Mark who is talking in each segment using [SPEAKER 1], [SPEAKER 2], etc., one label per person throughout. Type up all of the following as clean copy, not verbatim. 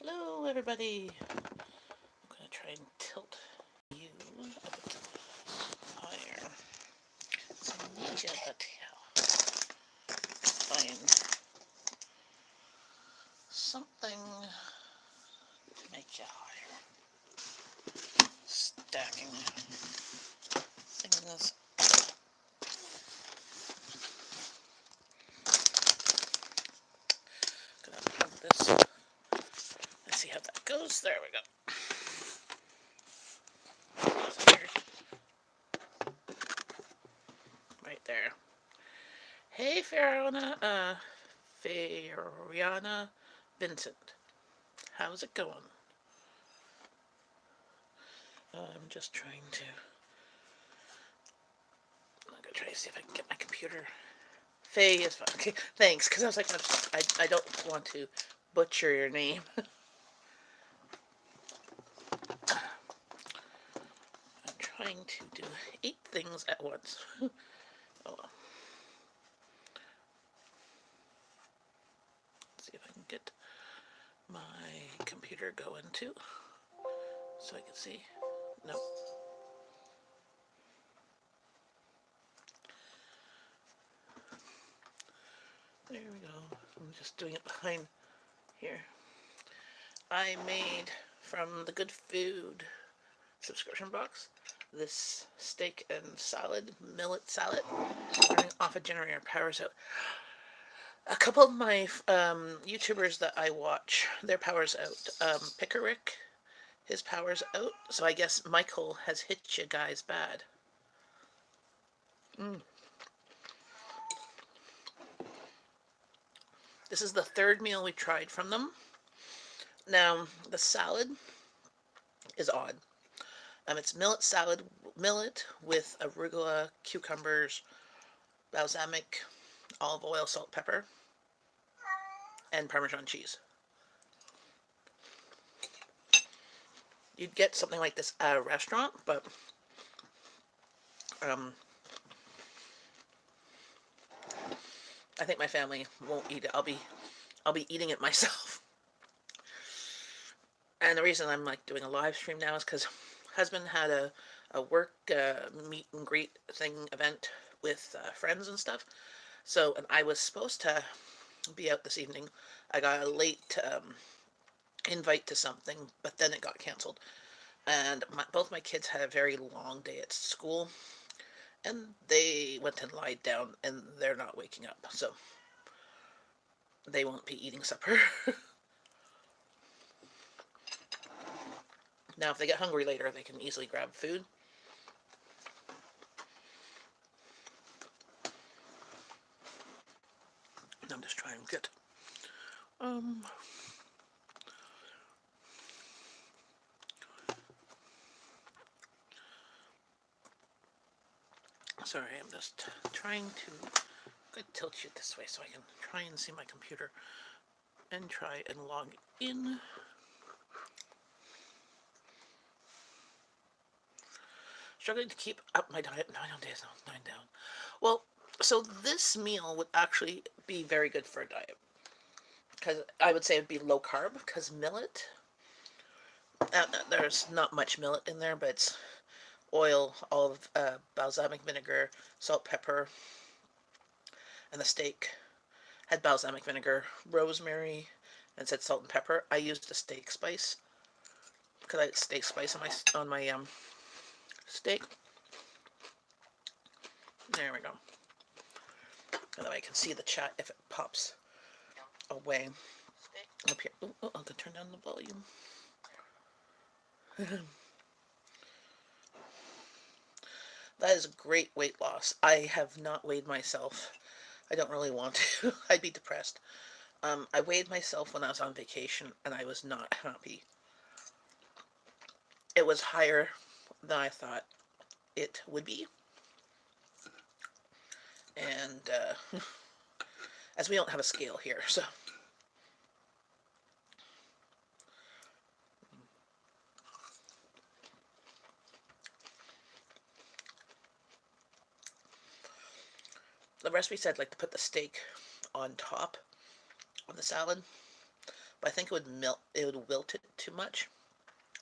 [SPEAKER 1] Hello, everybody. I'm going to try and tilt you a bit higher. So I need you to find something to make you higher. Stacking things. Gonna plug this. Let's see how that goes. There we go. Right there. Hey, Fariana Vincent. How's it going? I'm just trying to. I'm gonna try to see if I can get my computer. Faye is fine. Okay, thanks. Because I was like, I don't want to butcher your name. I'm trying to do 8 things at once. Oh well. See if I can get my computer going too, so I can see. No. There we go. I'm just doing it behind here. I made from the Good Food subscription box this steak and salad, millet salad, running off a generator, powers out. A couple of my YouTubers that I watch, their power's out. Pickerick, his power's out, so I guess Michael has hit you guys bad. This is the 3rd meal we tried from them. Now, the salad is odd. It's millet salad, millet with arugula, cucumbers, balsamic, olive oil, salt, pepper, and Parmesan cheese. You'd get something like this at a restaurant, but I think my family won't eat it. I'll be eating it myself. And the reason I'm like doing a live stream now is because husband had a work meet and greet thing event with friends and stuff. So, and I was supposed to be out this evening. I got a late invite to something, but then it got canceled. And both my kids had a very long day at school, and they went and lied down, and they're not waking up, so they won't be eating supper. Now, if they get hungry later, they can easily grab food. I'm just trying to get sorry, I'm just trying to tilt you this way so I can try and see my computer and try and log in. Struggling to keep up my diet. 9 days, 9 down. Well, so this meal would actually be very good for a diet. Because I would say it would be low carb, because millet, there's not much millet in there, but it's oil, olive, balsamic vinegar, salt, pepper, and the steak had balsamic vinegar, rosemary, and it said salt and pepper. I used a steak spice because I had steak spice on my steak. There we go. And then I can see the chat if it pops away. Up here. Oh, I'll have to turn down the volume. That is a great weight loss. I have not weighed myself. I don't really want to. I'd be depressed. I weighed myself when I was on vacation, and I was not happy. It was higher than I thought it would be. And as we don't have a scale here, so the recipe said like to put the steak on top of the salad, but I think it would wilt it too much.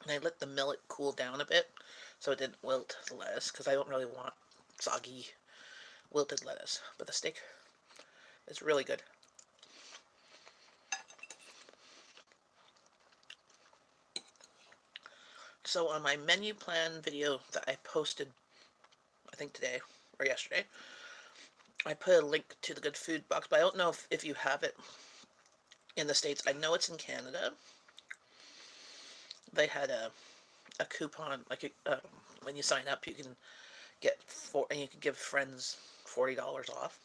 [SPEAKER 1] And I let the millet cool down a bit so it didn't wilt the lettuce, because I don't really want soggy, wilted lettuce. But the steak is really good. So on my menu plan video that I posted, I think today or yesterday, I put a link to the Good Food box, but I don't know if you have it in the States. I know it's in Canada. They had a coupon, like when you sign up, you can and you can give friends $40 off.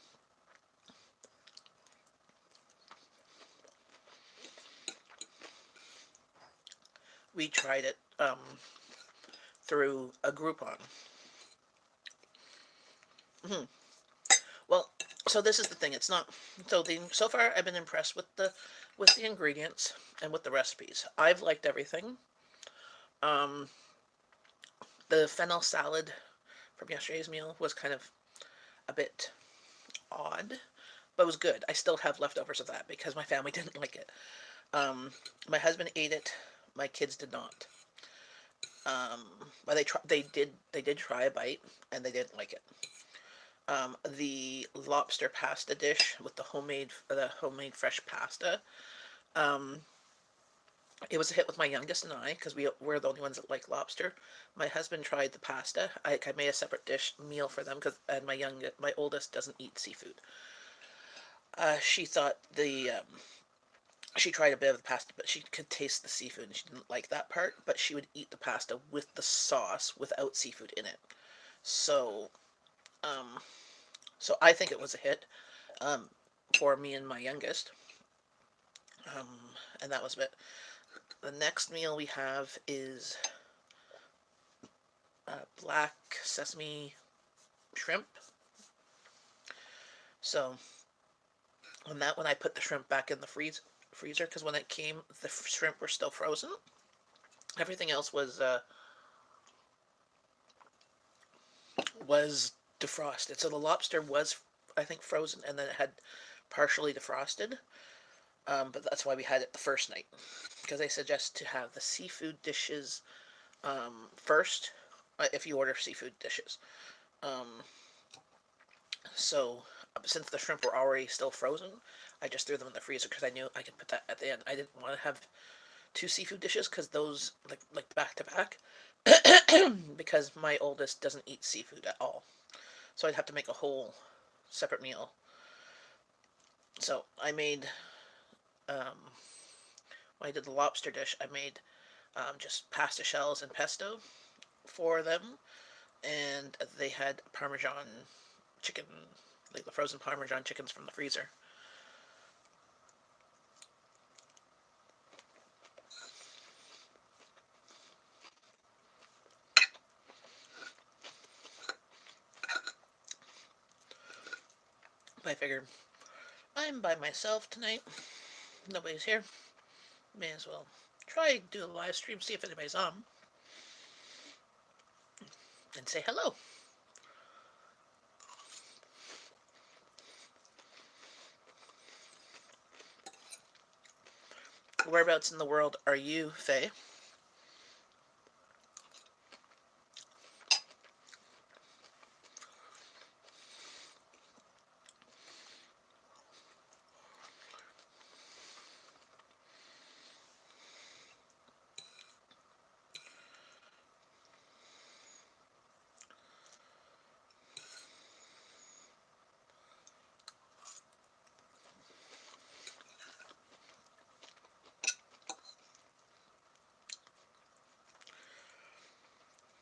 [SPEAKER 1] We tried it through a Groupon. Mm-hmm. Well, so this is the thing. It's not so far I've been impressed with the ingredients and with the recipes. I've liked everything. Um, the fennel salad from yesterday's meal was kind of a bit odd, but it was good. I still have leftovers of that because my family didn't like it. My husband ate it. My kids did not. Um, but they did try a bite and they didn't like it. The lobster pasta dish with the homemade fresh pasta. Um, it was a hit with my youngest and I because we're the only ones that like lobster. My husband tried the pasta. I made a separate meal for them because and my oldest doesn't eat seafood. She thought she tried a bit of the pasta, but she could taste the seafood and she didn't like that part. But she would eat the pasta with the sauce without seafood in it. So um, so I think it was a hit um, for me and my youngest. Um, and that was it. The next meal we have is black sesame shrimp. So on that one, I put the shrimp back in the freezer because when it came, the shrimp were still frozen. Everything else was defrosted. So the lobster was, I think, frozen and then it had partially defrosted. But that's why we had it the first night because they suggest to have the seafood dishes first if you order seafood dishes. Um, so since the shrimp were already still frozen, I just threw them in the freezer because I knew I could put that at the end. I didn't want to have two seafood dishes because those like back to back because my oldest doesn't eat seafood at all. So I'd have to make a whole separate meal. So I made when I did the lobster dish, I made just pasta shells and pesto for them, and they had Parmesan chicken, like the frozen Parmesan chickens from the freezer. I figured I'm by myself tonight. Nobody's here. May as well try do a live stream, see if anybody's on, and say hello. Whereabouts in the world are you, Faye?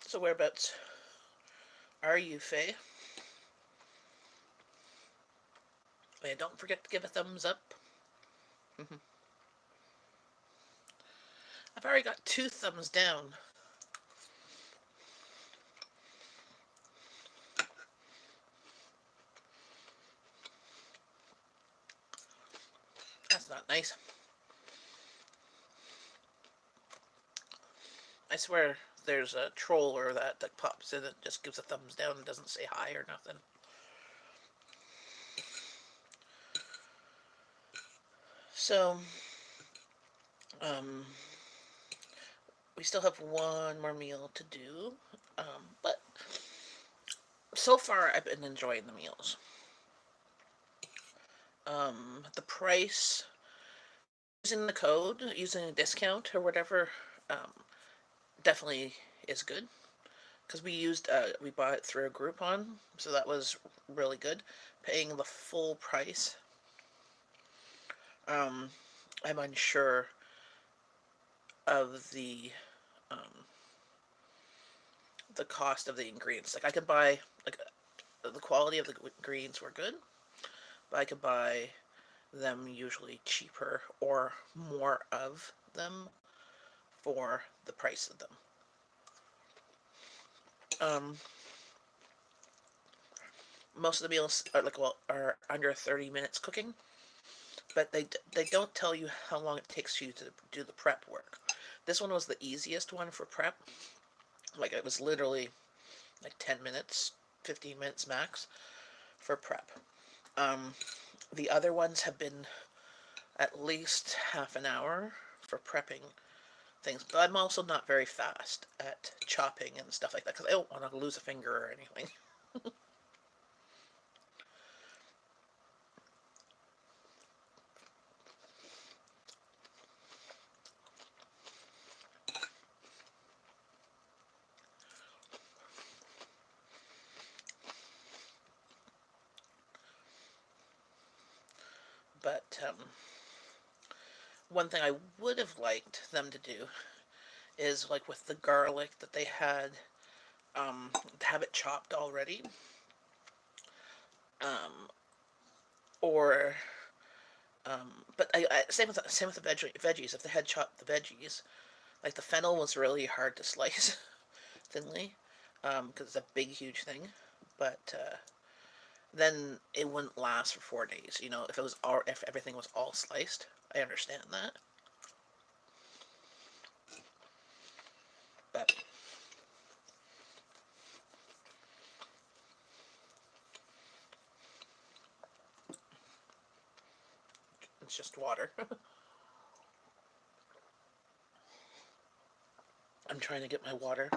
[SPEAKER 1] So whereabouts are you, Faye? And don't forget to give a thumbs up. I've already got 2 thumbs down. That's not nice. I swear there's a troller that pops in and just gives a thumbs down and doesn't say hi or nothing. So, Um, we still have one more meal to do, but so far I've been enjoying the meals. The price, using the code, using a discount or whatever, um, definitely is good. Because we bought it through a Groupon, so that was really good. Paying the full price, um, I'm unsure of the cost of the ingredients. Like I could buy like the quality of the ingredients were good, but I could buy them usually cheaper or more of them for the price of them. Um, Most of the meals are under 30 minutes cooking, but they don't tell you how long it takes you to do the prep work. This one was the easiest one for prep. Like it was literally like 10 minutes, 15 minutes max for prep. Um, the other ones have been at least half an hour for prepping things, but I'm also not very fast at chopping and stuff like that because I don't want to lose a finger or anything. But one thing I would have liked them to do is like with the garlic that they had, have it chopped already, um, or but same with the veggies. If they had chopped the veggies, like the fennel was really hard to slice thinly, because it's a big huge thing. But then it wouldn't last for 4 days. You know, if everything was all sliced, I understand that. But it's just water. I'm trying to get my water.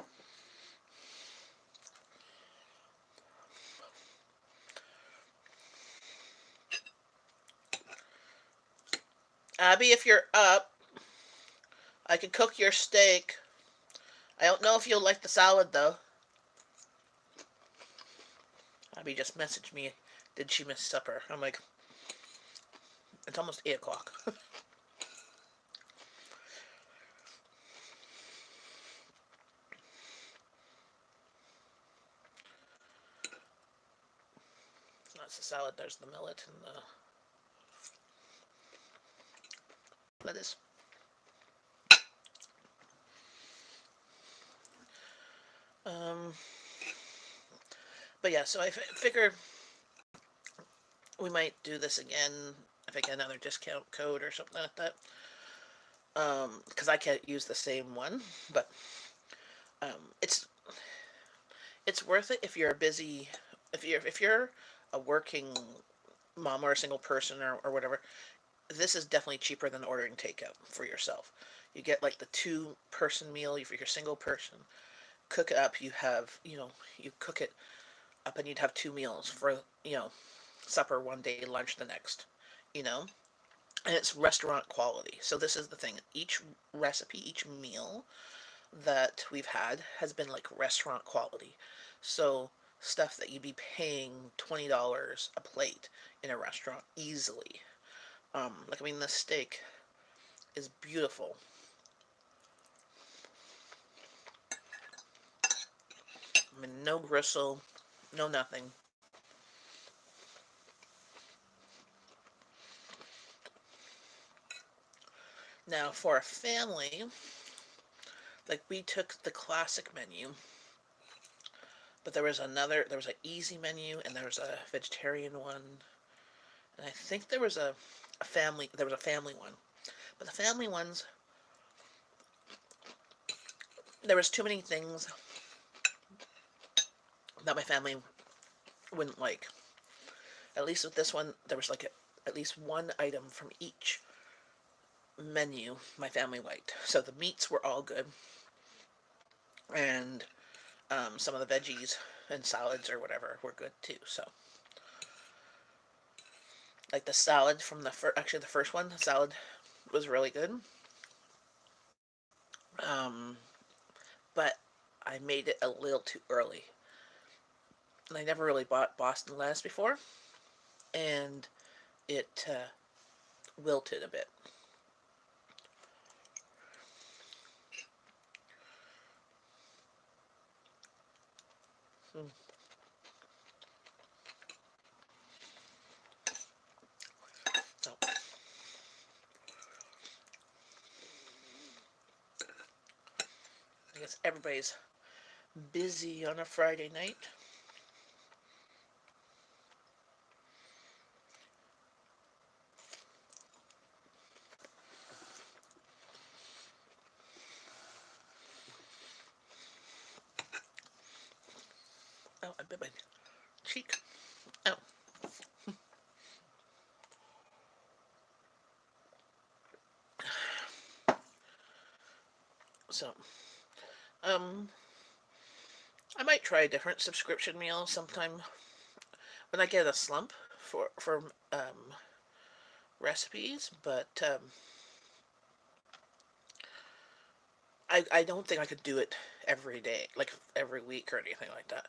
[SPEAKER 1] Abby, if you're up, I could cook your steak. I don't know if you'll like the salad though. Abby just messaged me. Did she miss supper? I'm like, it's almost 8 o'clock. That's the salad. There's the millet and the lettuce. Um, but yeah, so I figure we might do this again if I get another discount code or something like that. Because I can't use the same one, but um, it's it's worth it if you're a busy, if you're a working mom or a single person or whatever. This is definitely cheaper than ordering takeout for yourself. You get like the 2 person meal if you're a single person. Cook it up. You cook it up and you'd have 2 meals for supper one day, lunch the next. You know, and it's restaurant quality. So this is the thing. Each recipe, each meal that we've had has been like restaurant quality. So stuff that you'd be paying $20 a plate in a restaurant easily. Like I mean, this steak is beautiful. I mean, no gristle, no nothing. Now for a family, like we took the classic menu, but there was an easy menu and there was a vegetarian one, and I think there was a family one. But the family ones, there was too many things that my family wouldn't like. At least with this one, there was like at least one item from each menu my family liked. So the meats were all good, and some of the veggies and salads or whatever were good too. So, like the salad from actually the first one, the salad was really good. Um, but I made it a little too early. And I never really bought Boston lettuce before, and it wilted a bit. Mm. So I guess everybody's busy on a Friday night. Oh, I bit my cheek. Oh, so um, I might try a different subscription meal sometime when I get a slump for recipes. But I don't think I could do it every day, like every week or anything like that.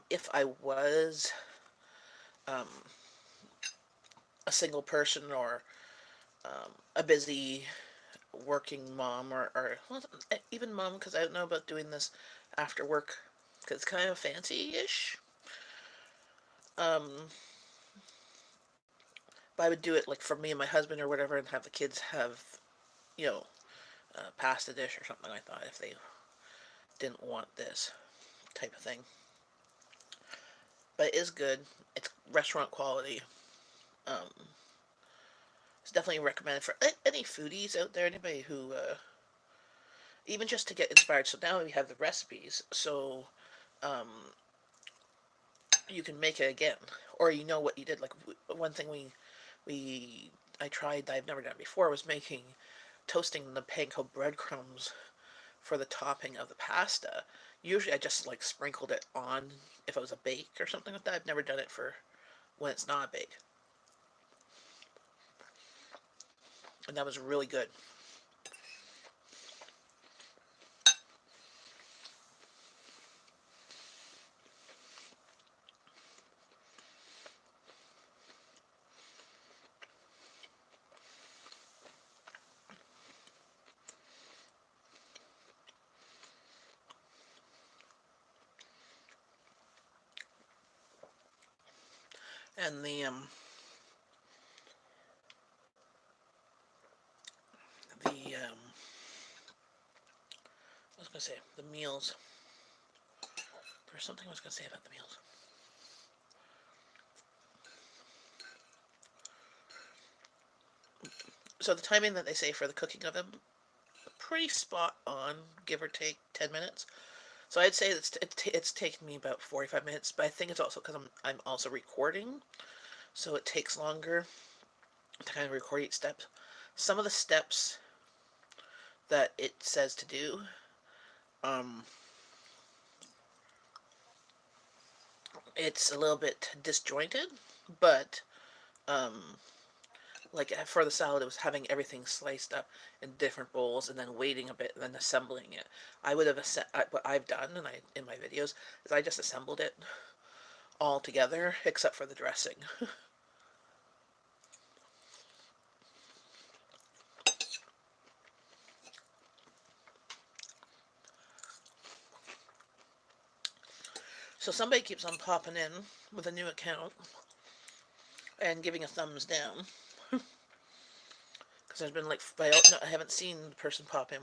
[SPEAKER 1] If I was um, a single person or a busy working mom or well, even mom, because I don't know about doing this after work because it's kind of fancy-ish. Um, but I would do it like for me and my husband or whatever, and have the kids have you know pasta dish or something like that if they didn't want this type of thing. But it is good. It's restaurant quality. Um, it's definitely recommended for any foodies out there. Anybody who even just to get inspired. So now we have the recipes, so um, you can make it again, or you know what you did. Like one thing we I tried that I've never done before was making toasting the panko breadcrumbs for the topping of the pasta. Usually I just like sprinkled it on if it was a bake or something like that. I've never done it for when it's not a bake, and that was really good. And the I was gonna say the meals. There's something I was gonna say about the meals. So the timing that they say for the cooking of them, pretty spot on, give or take 10 minutes. So I'd say it's taken me about 45 minutes, but I think it's also because I'm also recording, so it takes longer to kind of record each step. Some of the steps that it says to do, um, it's a little bit disjointed, but um, like for the salad, it was having everything sliced up in different bowls and then waiting a bit and then assembling it. I would have what I've done, and I in my videos is I just assembled it all together except for the dressing. So somebody keeps on popping in with a new account and giving a thumbs down because there's been like I haven't seen the person pop in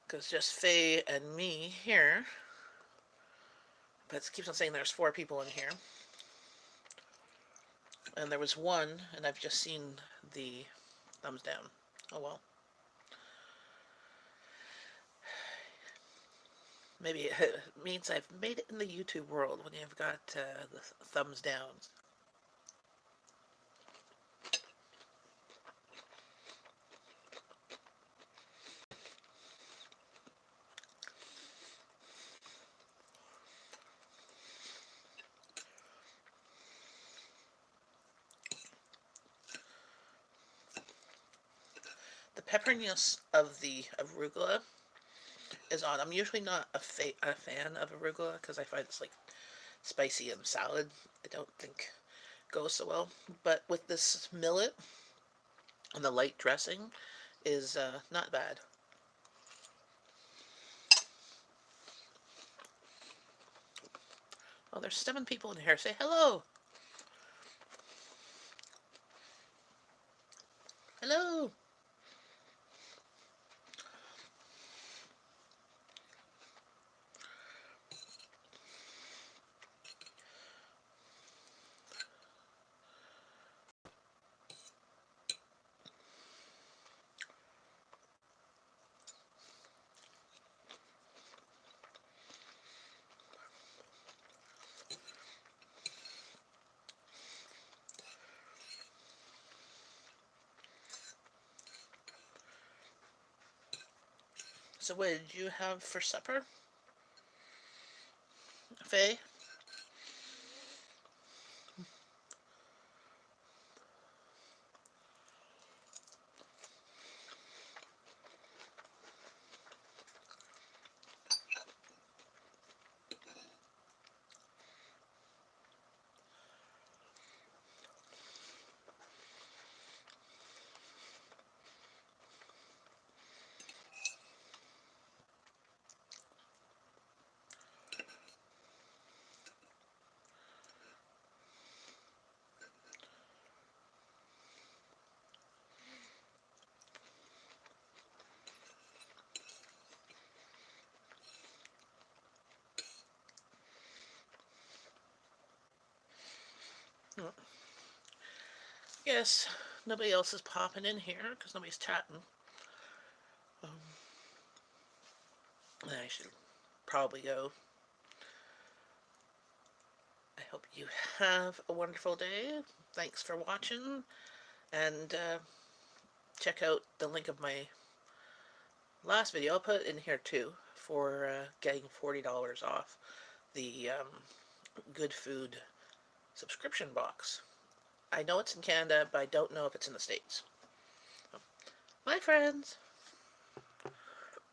[SPEAKER 1] because just Faye and me here. But it keeps on saying there's 4 people in here, and there was one, and I've just seen the thumbs down. Oh well, maybe it means I've made it in the YouTube world when you've got the thumbs downs. pepperiness of the arugula is on. I'm usually not a fan of arugula because I find it's like spicy and salad. I don't think goes so well. But with this millet and the light dressing is not bad. Oh, there's 7 people in here. Say hello. Hello. So what did you have for supper, Faye? Yes, nobody else is popping in here because nobody's chatting. Um, I should probably go. I hope you have a wonderful day. Thanks for watching, and check out the link of my last video. I'll put it in here too for getting $40 off the Good Food subscription box. I know it's in Canada, but I don't know if it's in the States. Bye, friends.